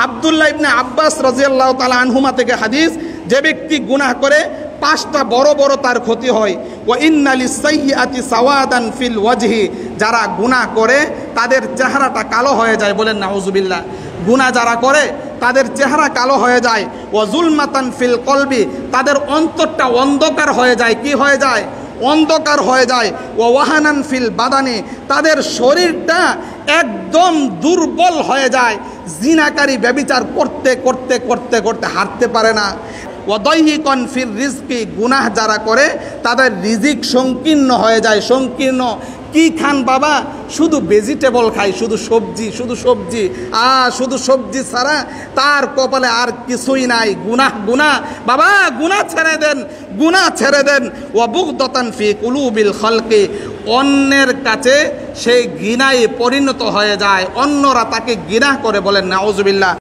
আব্দুল্লাহ ইবনে আব্বাস রাদিয়াল্লাহু তাআলা আনহুমা থেকে হাদিস, যে ব্যক্তি গুনাহ করে 5টা বড় বড় তার ক্ষতি হয়। ওয়া ইন্না লিসাইয়্যাতি সাওয়াদান ফিল ওয়াজহি, যারা গুনাহ করে তাদের চেহারাটা কালো হয়ে যায়, বলেন নাউজুবিল্লাহ। গুনাহ যারা করে তাদের চেহারা কালো হয়ে যায়। ওয়া যুলমাতান ফিল কলবি, তাদের অন্তরটা অন্ধকার হয়ে যায়। কি হয়ে যায়? অন্ধকার হয়ে যায়। ওয়া ওয়াহানান ফিল বাদানি, তাদের শরীরটা একদম দুর্বল হয়ে যায়। জিনাকারী ব্যভিচার করতে করতে করতে করতে হাঁটতে পারে না। ওয়াদাইহিকান ফির রিজকি, গুনাহ যারা করে তাদের রিজিক সংকীর্ণ হয়ে যায়। সংকীর্ণ কি খান বাবা? শুধু ভেজিটেবল খায়, শুধু সবজি, শুধু সবজি, শুধু সবজি ছাড়া তার কপালে আর কিছুই নাই। গুনাহ গুনাহ বাবা, গুনাহ ছেড়ে দেন, গুনাহ ছেড়ে দেন। ওয়া বুগদাতান ফি কুলুবিল খালকি, অন্যের কাছে সেই ঘৃণায় পরিণত হয়ে যায়, অন্যরা তাকে ঘৃণা করে, বলেন নাউজুবিল্লাহ।